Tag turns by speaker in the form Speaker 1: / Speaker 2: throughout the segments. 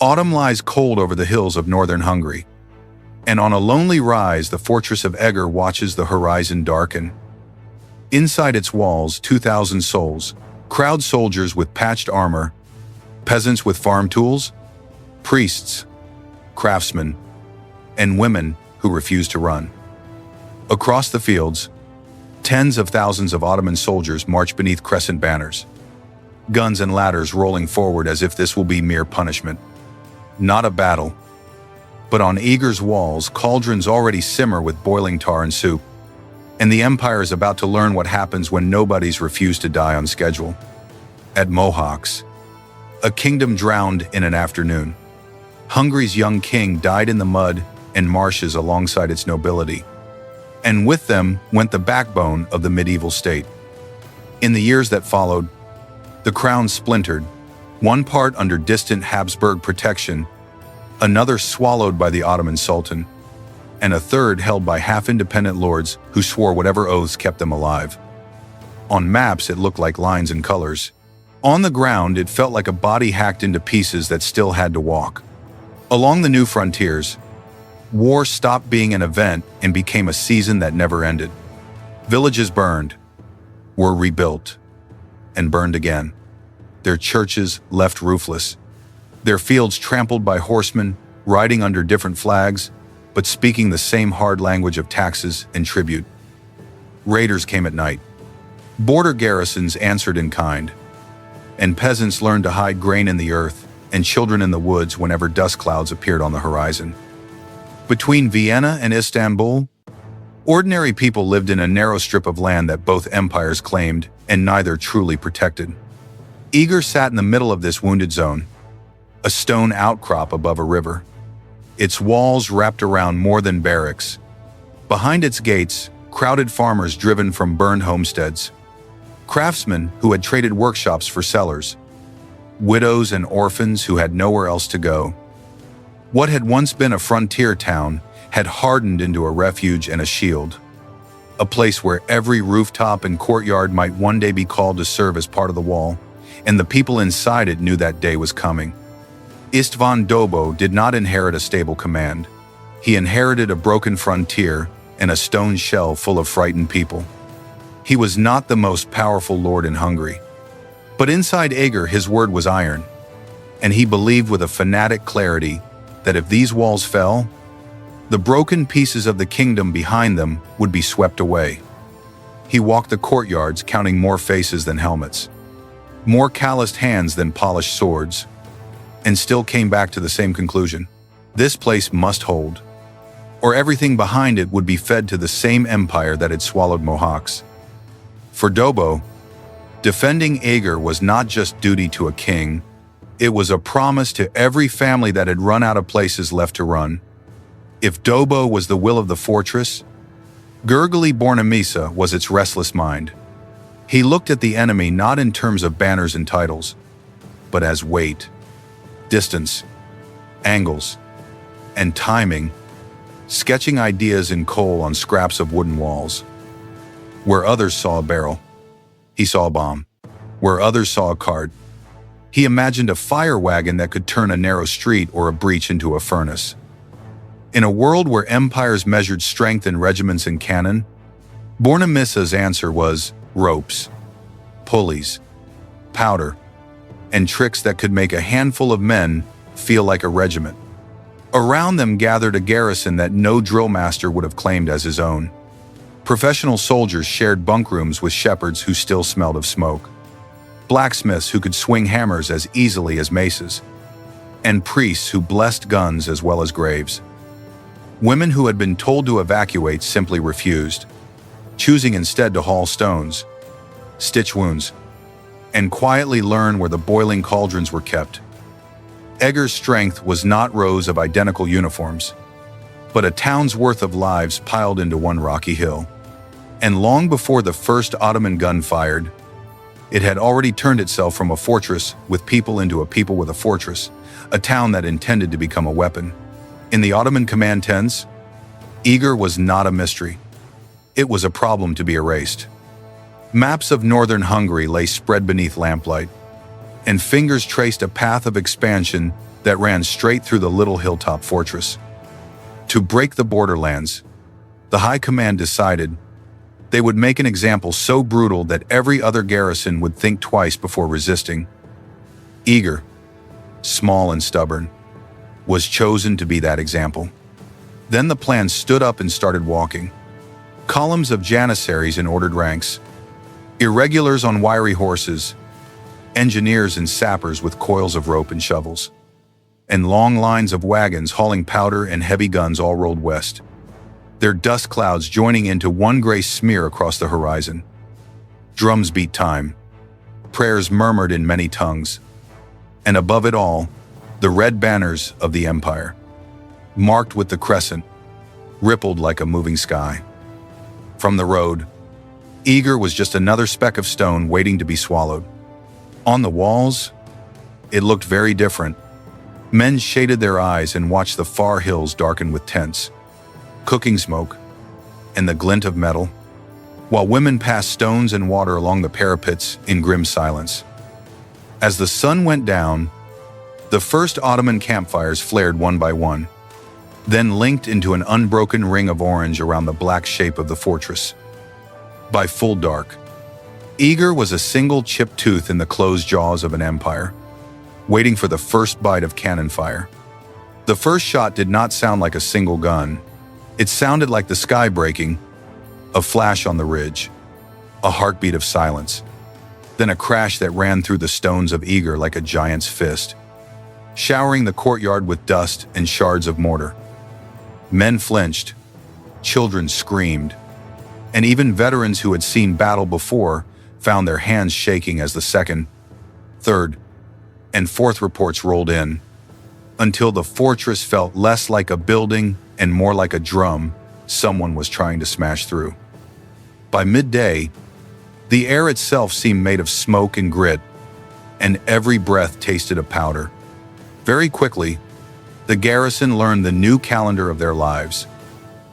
Speaker 1: Autumn lies cold over the hills of northern Hungary, and on a lonely rise the fortress of Eger watches the horizon darken. Inside its walls, 2,000 souls, crowd soldiers with patched armor, peasants with farm tools, priests, craftsmen, and women who refuse to run. Across the fields, tens of thousands of Ottoman soldiers march beneath crescent banners, guns and ladders rolling forward as if this will be mere punishment. Not a battle, but on Eger's walls, cauldrons already simmer with boiling tar and soup, and the empire is about to learn what happens when nobodies refuse to die on schedule. At Mohács, a kingdom drowned in an afternoon. Hungary's young king died in the mud and marshes alongside its nobility, and with them went the backbone of the medieval state. In the years that followed, the crown splintered, one part under distant Habsburg protection, another swallowed by the Ottoman Sultan, and a third held by half-independent lords who swore whatever oaths kept them alive. On maps, it looked like lines and colors. On the ground, it felt like a body hacked into pieces that still had to walk. Along the new frontiers, war stopped being an event and became a season that never ended. Villages burned, were rebuilt, and burned again. Their churches left roofless, their fields trampled by horsemen riding under different flags, but speaking the same hard language of taxes and tribute. Raiders came at night. Border garrisons answered in kind, and peasants learned to hide grain in the earth and children in the woods whenever dust clouds appeared on the horizon. Between Vienna and Istanbul, ordinary people lived in a narrow strip of land that both empires claimed and neither truly protected. Eger sat in the middle of this wounded zone, a stone outcrop above a river, its walls wrapped around more than barracks. Behind its gates, crowded farmers driven from burned homesteads, craftsmen who had traded workshops for cellars, widows and orphans who had nowhere else to go. What had once been a frontier town had hardened into a refuge and a shield, a place where every rooftop and courtyard might one day be called to serve as part of the wall, and the people inside it knew that day was coming. István Dobó did not inherit a stable command. He inherited a broken frontier and a stone shell full of frightened people. He was not the most powerful lord in Hungary, but inside Eger his word was iron, and he believed with a fanatic clarity that if these walls fell, the broken pieces of the kingdom behind them would be swept away. He walked the courtyards counting more faces than helmets, more calloused hands than polished swords, and still came back to the same conclusion. This place must hold, or everything behind it would be fed to the same empire that had swallowed Mohács. For Dobó, defending Eger was not just duty to a king, it was a promise to every family that had run out of places left to run. If Dobó was the will of the fortress, Gergely Bornemissza was its restless mind. He looked at the enemy not in terms of banners and titles, but as weight, distance, angles, and timing, sketching ideas in coal on scraps of wooden walls. Where others saw a barrel, he saw a bomb. Where others saw a cart, he imagined a fire wagon that could turn a narrow street or a breach into a furnace. In a world where empires measured strength in regiments and cannon, Bornemissa's answer was ropes, pulleys, powder, and tricks that could make a handful of men feel like a regiment. Around them gathered a garrison that no drill master would have claimed as his own. Professional soldiers shared bunk rooms with shepherds who still smelled of smoke, blacksmiths who could swing hammers as easily as maces, and priests who blessed guns as well as graves. Women who had been told to evacuate simply refused, choosing instead to haul stones, stitch wounds, and quietly learn where the boiling cauldrons were kept. Eger's strength was not rows of identical uniforms, but a town's worth of lives piled into one rocky hill. And long before the first Ottoman gun fired, it had already turned itself from a fortress with people into a people with a fortress, a town that intended to become a weapon. In the Ottoman command tents, Eger was not a mystery. It was a problem to be erased. Maps of northern Hungary lay spread beneath lamplight, and fingers traced a path of expansion that ran straight through the little hilltop fortress. To break the borderlands, the High Command decided they would make an example so brutal that every other garrison would think twice before resisting. Eger, small and stubborn, was chosen to be that example. Then the plan stood up and started walking. Columns of janissaries in ordered ranks, irregulars on wiry horses, engineers and sappers with coils of rope and shovels, and long lines of wagons hauling powder and heavy guns all rolled west, their dust clouds joining into one gray smear across the horizon. Drums beat time, prayers murmured in many tongues, and above it all, the red banners of the empire, marked with the crescent, rippled like a moving sky. From the road, Eger was just another speck of stone waiting to be swallowed. On the walls, it looked very different. Men shaded their eyes and watched the far hills darken with tents, cooking smoke, and the glint of metal, while women passed stones and water along the parapets in grim silence. As the sun went down, the first Ottoman campfires flared one by one, then linked into an unbroken ring of orange around the black shape of the fortress. By full dark, Eger was a single chipped tooth in the closed jaws of an empire, waiting for the first bite of cannon fire. The first shot did not sound like a single gun. It sounded like the sky breaking, a flash on the ridge, a heartbeat of silence, then a crash that ran through the stones of Eger like a giant's fist, showering the courtyard with dust and shards of mortar. Men flinched, children screamed, and even veterans who had seen battle before found their hands shaking as the second, third, and fourth reports rolled in, until the fortress felt less like a building and more like a drum someone was trying to smash through. By midday, the air itself seemed made of smoke and grit, and every breath tasted of powder. Very quickly, the garrison learned the new calendar of their lives.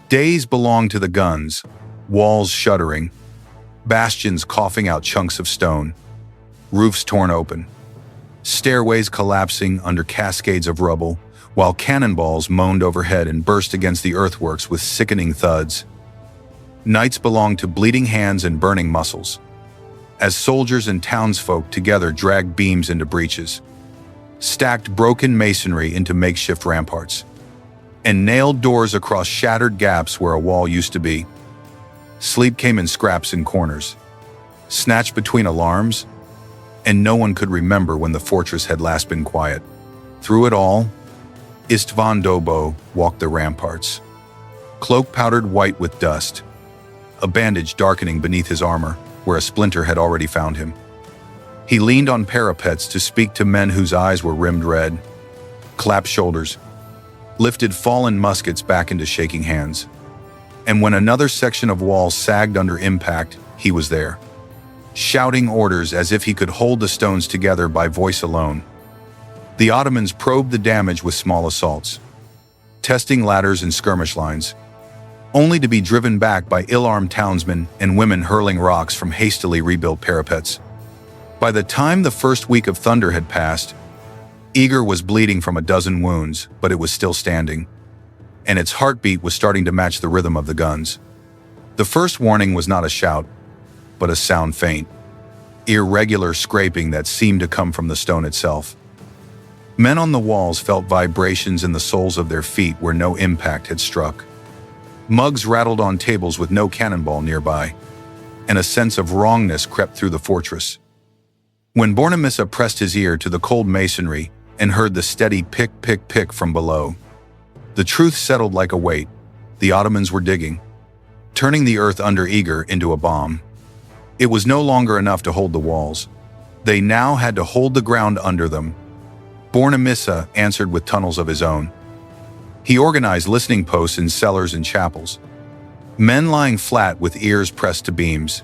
Speaker 1: Days belonged to the guns, walls shuddering, bastions coughing out chunks of stone, roofs torn open, stairways collapsing under cascades of rubble, while cannonballs moaned overhead and burst against the earthworks with sickening thuds. Nights belonged to bleeding hands and burning muscles, as soldiers and townsfolk together dragged beams into breaches, stacked broken masonry into makeshift ramparts, and nailed doors across shattered gaps where a wall used to be. Sleep came in scraps in corners, snatched between alarms, and no one could remember when the fortress had last been quiet. Through it all, István Dobó walked the ramparts, cloak powdered white with dust, a bandage darkening beneath his armor where a splinter had already found him. He leaned on parapets to speak to men whose eyes were rimmed red, clapped shoulders, lifted fallen muskets back into shaking hands. And when another section of wall sagged under impact, he was there, shouting orders as if he could hold the stones together by voice alone. The Ottomans probed the damage with small assaults, testing ladders and skirmish lines, only to be driven back by ill-armed townsmen and women hurling rocks from hastily rebuilt parapets. By the time the first week of thunder had passed, Eger was bleeding from a dozen wounds, but it was still standing, and its heartbeat was starting to match the rhythm of the guns. The first warning was not a shout, but a sound faint, irregular scraping that seemed to come from the stone itself. Men on the walls felt vibrations in the soles of their feet where no impact had struck. Mugs rattled on tables with no cannonball nearby, and a sense of wrongness crept through the fortress. When Bornemissza pressed his ear to the cold masonry and heard the steady pick, pick, pick from below, the truth settled like a weight. The Ottomans were digging, turning the earth under Eger into a bomb. It was no longer enough to hold the walls. They now had to hold the ground under them. Bornemissza answered with tunnels of his own. He organized listening posts in cellars and chapels, men lying flat with ears pressed to beams,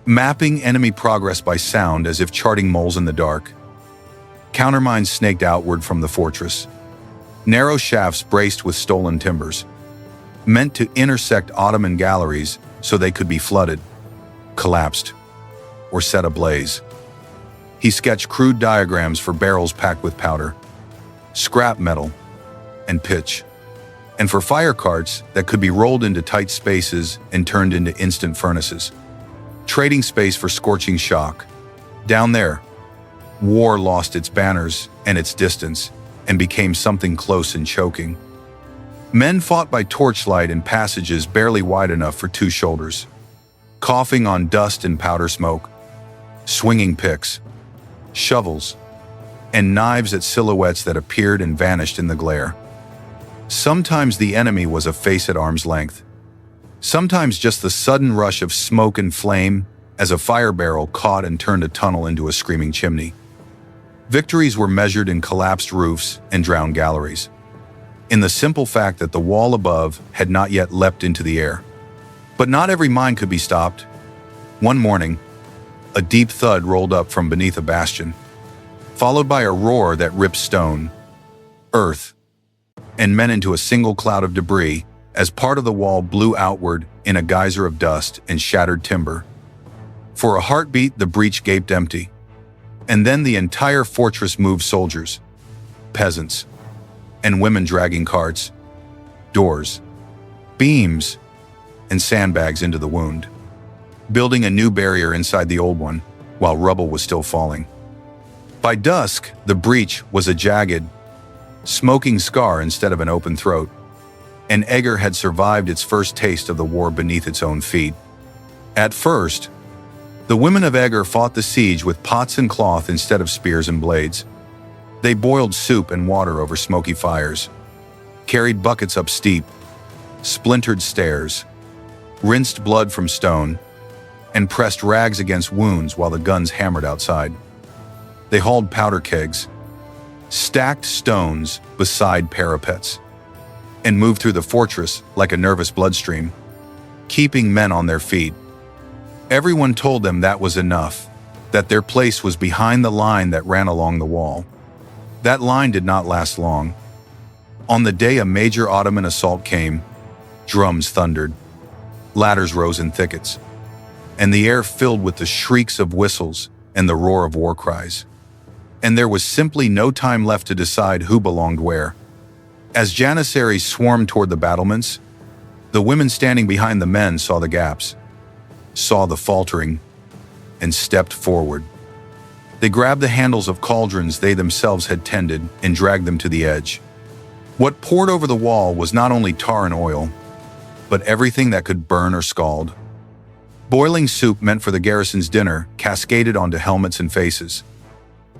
Speaker 1: mapping enemy progress by sound as if charting moles in the dark. Countermines snaked outward from the fortress, narrow shafts braced with stolen timbers, meant to intersect Ottoman galleries so they could be flooded, collapsed, or set ablaze. He sketched crude diagrams for barrels packed with powder, scrap metal, and pitch. And for fire carts that could be rolled into tight spaces and turned into instant furnaces. Trading space for scorching shock. Down there, war lost its banners and its distance and became something close and choking. Men fought by torchlight in passages barely wide enough for two shoulders, coughing on dust and powder smoke, swinging picks, shovels, and knives at silhouettes that appeared and vanished in the glare. Sometimes the enemy was a face at arm's length. Sometimes just the sudden rush of smoke and flame as a fire barrel caught and turned a tunnel into a screaming chimney. Victories were measured in collapsed roofs and drowned galleries, in the simple fact that the wall above had not yet leapt into the air. But not every mine could be stopped. One morning, a deep thud rolled up from beneath a bastion, followed by a roar that ripped stone, earth, and men into a single cloud of debris as part of the wall blew outward in a geyser of dust and shattered timber. For a heartbeat, the breach gaped empty, and then the entire fortress moved soldiers, peasants, and women dragging carts, doors, beams, and sandbags into the wound, building a new barrier inside the old one while rubble was still falling. By dusk, the breach was a jagged, smoking scar instead of an open throat, and Eger had survived its first taste of the war beneath its own feet. At first, the women of Eger fought the siege with pots and cloth instead of spears and blades. They boiled soup and water over smoky fires, carried buckets up steep, splintered stairs, rinsed blood from stone, and pressed rags against wounds while the guns hammered outside. They hauled powder kegs, stacked stones beside parapets, and moved through the fortress like a nervous bloodstream, keeping men on their feet. Everyone told them that was enough, that their place was behind the line that ran along the wall. That line did not last long. On the day a major Ottoman assault came, drums thundered, ladders rose in thickets, and the air filled with the shrieks of whistles and the roar of war cries. And there was simply no time left to decide who belonged where. As janissaries swarmed toward the battlements, the women standing behind the men saw the gaps, saw the faltering, and stepped forward. They grabbed the handles of cauldrons they themselves had tended and dragged them to the edge. What poured over the wall was not only tar and oil, but everything that could burn or scald. Boiling soup meant for the garrison's dinner cascaded onto helmets and faces,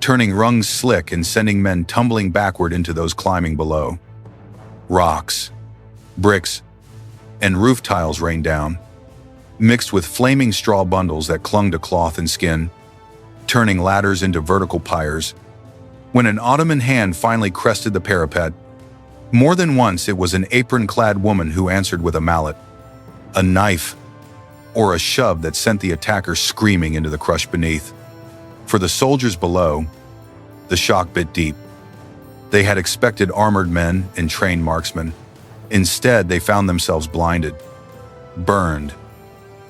Speaker 1: turning rungs slick and sending men tumbling backward into those climbing below. Rocks, bricks, and roof tiles rained down, mixed with flaming straw bundles that clung to cloth and skin, turning ladders into vertical pyres. When an Ottoman hand finally crested the parapet, more than once it was an apron-clad woman who answered with a mallet, a knife, or a shove that sent the attacker screaming into the crush beneath. For the soldiers below, the shock bit deep. They had expected armored men and trained marksmen. Instead, they found themselves blinded, burned,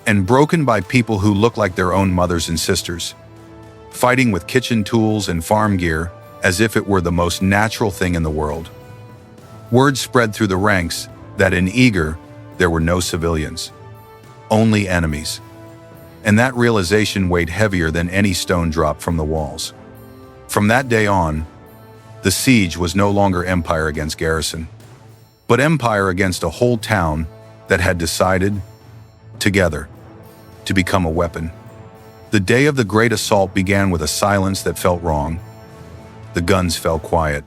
Speaker 1: and broken by people who looked like their own mothers and sisters, fighting with kitchen tools and farm gear as if it were the most natural thing in the world. Word spread through the ranks that in Eger there were no civilians, only enemies. And that realization weighed heavier than any stone drop from the walls. From that day on, the siege was no longer empire against garrison, but empire against a whole town that had decided, together, to become a weapon. The day of the great assault began with a silence that felt wrong. The guns fell quiet,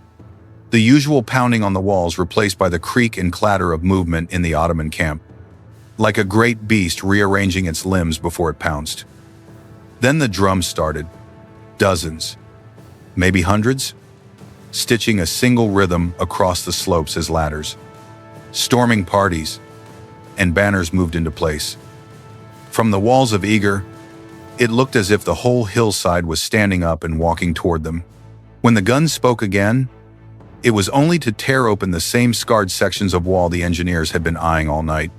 Speaker 1: the usual pounding on the walls replaced by the creak and clatter of movement in the Ottoman camp, like a great beast rearranging its limbs before it pounced. Then the drums started, dozens, maybe hundreds, stitching a single rhythm across the slopes as ladders, storming parties, and banners moved into place. From the walls of Eger, it looked as if the whole hillside was standing up and walking toward them. When the guns spoke again, it was only to tear open the same scarred sections of wall the engineers had been eyeing all night,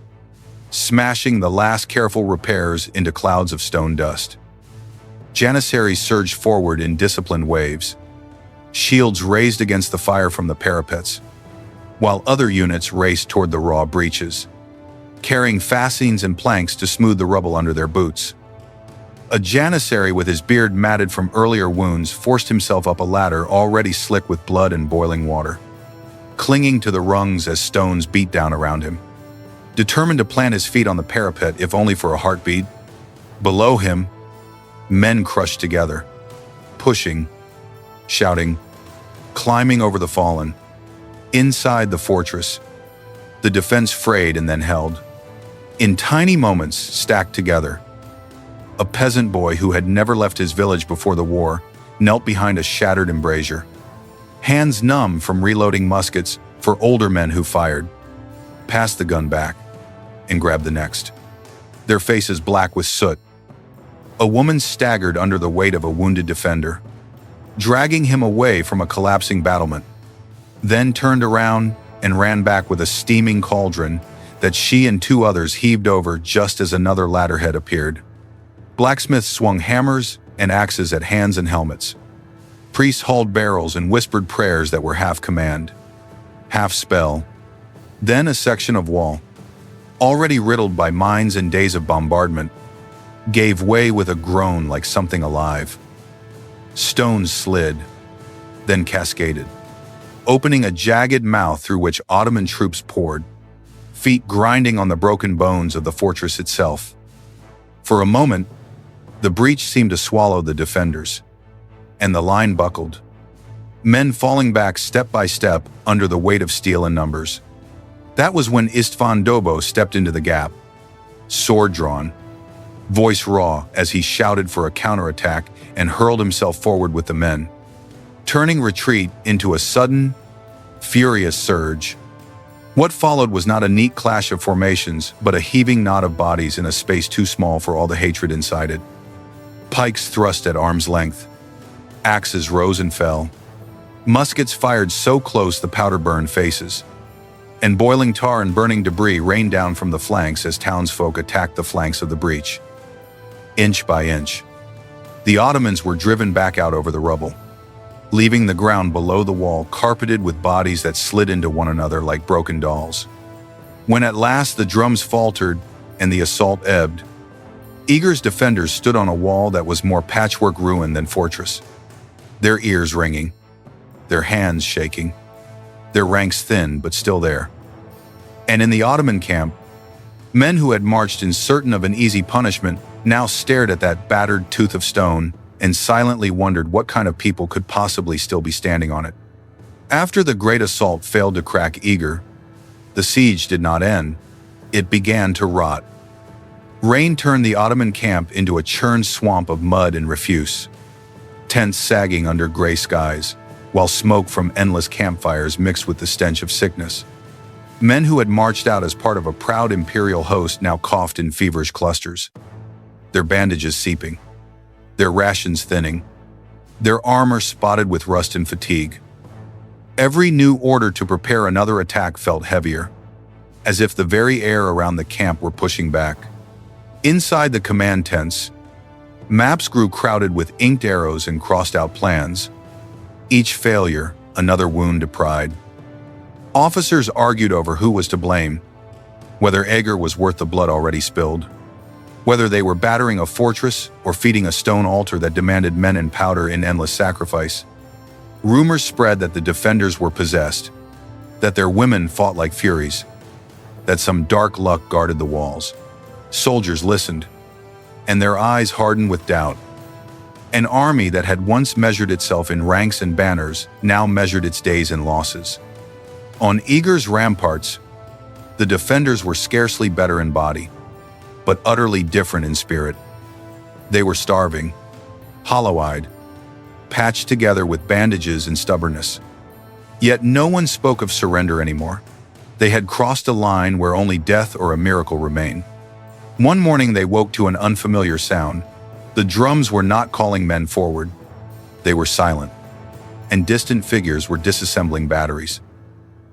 Speaker 1: smashing the last careful repairs into clouds of stone dust. Janissaries surged forward in disciplined waves, shields raised against the fire from the parapets, while other units raced toward the raw breaches, carrying fascines and planks to smooth the rubble under their boots. A janissary with his beard matted from earlier wounds forced himself up a ladder already slick with blood and boiling water, clinging to the rungs as stones beat down around him. Determined to plant his feet on the parapet, if only for a heartbeat. Below him, men crushed together, pushing, shouting, climbing over the fallen. Inside the fortress, the defense frayed and then held, in tiny moments stacked together. A peasant boy who had never left his village before the war knelt behind a shattered embrasure, hands numb from reloading muskets for older men who fired, passed the gun back, and grabbed the next, their faces black with soot. A woman staggered under the weight of a wounded defender, dragging him away from a collapsing battlement, then turned around and ran back with a steaming cauldron that she and two others heaved over just as another ladderhead appeared. Blacksmiths swung hammers and axes at hands and helmets. Priests hauled barrels and whispered prayers that were half command, half spell. Then a section of wall, already riddled by mines and days of bombardment, gave way with a groan like something alive. Stones slid, then cascaded, opening a jagged mouth through which Ottoman troops poured, feet grinding on the broken bones of the fortress itself. For a moment, the breach seemed to swallow the defenders, and the line buckled, men falling back step by step under the weight of steel and numbers. That was when István Dobó stepped into the gap, sword drawn, voice raw as he shouted for a counterattack and hurled himself forward with the men, turning retreat into a sudden, furious surge. What followed was not a neat clash of formations, but a heaving knot of bodies in a space too small for all the hatred inside it. Pikes thrust at arm's length, axes rose and fell, muskets fired so close the powder burned faces, and boiling tar and burning debris rained down from the flanks as townsfolk attacked the flanks of the breach. Inch by inch, the Ottomans were driven back out over the rubble, leaving the ground below the wall carpeted with bodies that slid into one another like broken dolls. When at last the drums faltered and the assault ebbed, Eger's defenders stood on a wall that was more patchwork ruin than fortress, their ears ringing, their hands shaking, their ranks thin but still there. And in the Ottoman camp, men who had marched in certain of an easy punishment now stared at that battered tooth of stone and silently wondered what kind of people could possibly still be standing on it. After the great assault failed to crack Eger, the siege did not end. It began to rot. Rain turned the Ottoman camp into a churned swamp of mud and refuse, tents sagging under gray skies, while smoke from endless campfires mixed with the stench of sickness. Men who had marched out as part of a proud imperial host now coughed in feverish clusters, their bandages seeping, their rations thinning, their armor spotted with rust and fatigue. Every new order to prepare another attack felt heavier, as if the very air around the camp were pushing back. Inside the command tents, maps grew crowded with inked arrows and crossed-out plans, each failure another wound to pride. Officers argued over who was to blame, whether Eger was worth the blood already spilled, whether they were battering a fortress or feeding a stone altar that demanded men and powder in endless sacrifice. Rumors spread that the defenders were possessed, that their women fought like furies, that some dark luck guarded the walls. Soldiers listened, and their eyes hardened with doubt. An army that had once measured itself in ranks and banners now measured its days in losses. On Eger's ramparts, the defenders were scarcely better in body, but utterly different in spirit. They were starving, hollow-eyed, patched together with bandages and stubbornness. Yet no one spoke of surrender anymore. They had crossed a line where only death or a miracle remained. One morning they woke to an unfamiliar sound. The drums were not calling men forward. They were silent, and distant figures were disassembling batteries,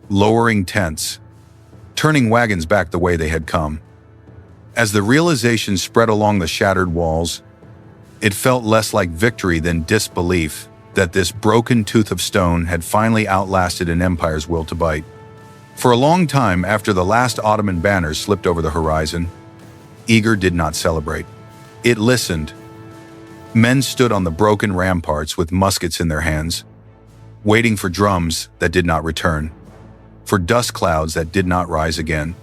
Speaker 1: lowering tents, turning wagons back the way they had come. As the realization spread along the shattered walls, it felt less like victory than disbelief, that this broken tooth of stone had finally outlasted an empire's will to bite. For a long time after the last Ottoman banners slipped over the horizon, Eger did not celebrate. It listened. Men stood on the broken ramparts with muskets in their hands, waiting for drums that did not return, for dust clouds that did not rise again.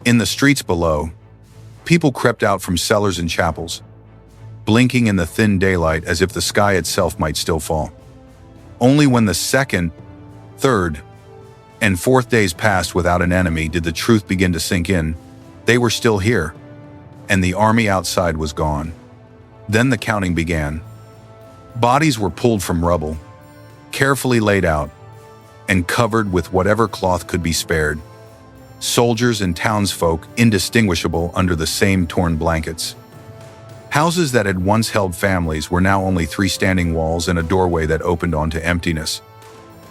Speaker 1: In the streets below, people crept out from cellars and chapels, blinking in the thin daylight as if the sky itself might still fall. Only when the second, third, and fourth days passed without an enemy did the truth begin to sink in. They were still here, and the army outside was gone. Then the counting began. Bodies were pulled from rubble, carefully laid out, and covered with whatever cloth could be spared. Soldiers and townsfolk indistinguishable under the same torn blankets. Houses that had once held families were now only 3 standing walls and a doorway that opened onto emptiness.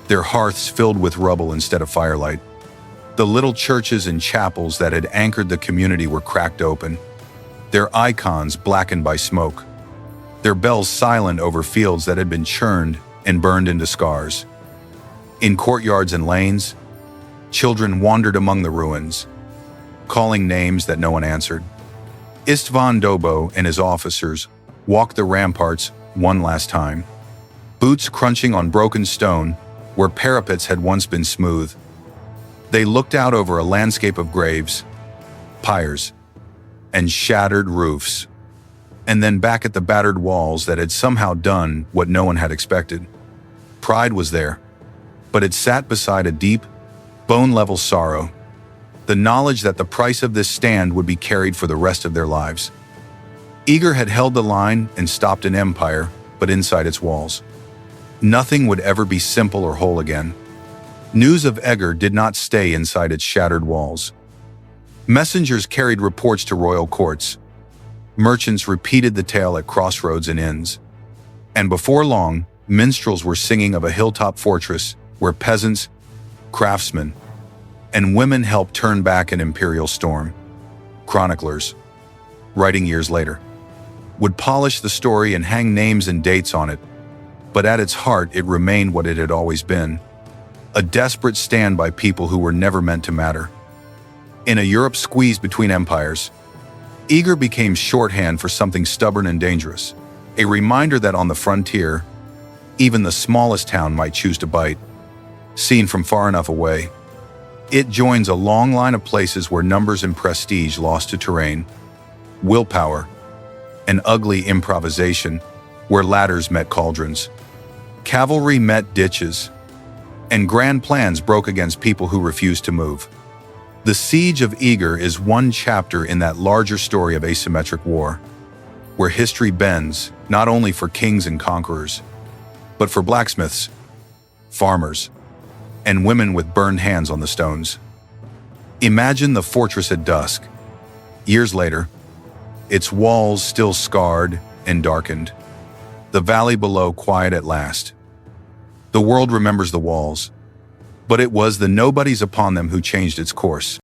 Speaker 1: Their hearths filled with rubble instead of firelight. The little churches and chapels that had anchored the community were cracked open, their icons blackened by smoke, their bells silent over fields that had been churned and burned into scars. In courtyards and lanes, children wandered among the ruins, calling names that no one answered. István Dobó and his officers walked the ramparts one last time, boots crunching on broken stone where parapets had once been smooth. They looked out over a landscape of graves, pyres, and shattered roofs, and then back at the battered walls that had somehow done what no one had expected. Pride was there, but it sat beside a deep, bone-level sorrow, the knowledge that the price of this stand would be carried for the rest of their lives. Eger had held the line and stopped an empire, but inside its walls. Nothing would ever be simple or whole again. News of Eger did not stay inside its shattered walls. Messengers carried reports to royal courts. Merchants repeated the tale at crossroads and inns. And before long, minstrels were singing of a hilltop fortress where peasants, craftsmen, and women helped turn back an imperial storm. Chroniclers, writing years later, would polish the story and hang names and dates on it, but at its heart it remained what it had always been, a desperate stand by people who were never meant to matter. In a Europe squeezed between empires, Eger became shorthand for something stubborn and dangerous, a reminder that on the frontier, even the smallest town might choose to bite. Seen from far enough away, it joins a long line of places where numbers and prestige lost to terrain, willpower, and ugly improvisation, where ladders met cauldrons, cavalry met ditches, and grand plans broke against people who refused to move. The siege of Eger is one chapter in that larger story of asymmetric war, where history bends not only for kings and conquerors, but for blacksmiths, farmers, and women with burned hands on the stones. Imagine the fortress at dusk. Years later, its walls still scarred and darkened, the valley below quiet at last. The world remembers the walls, but it was the nobodies upon them who changed its course.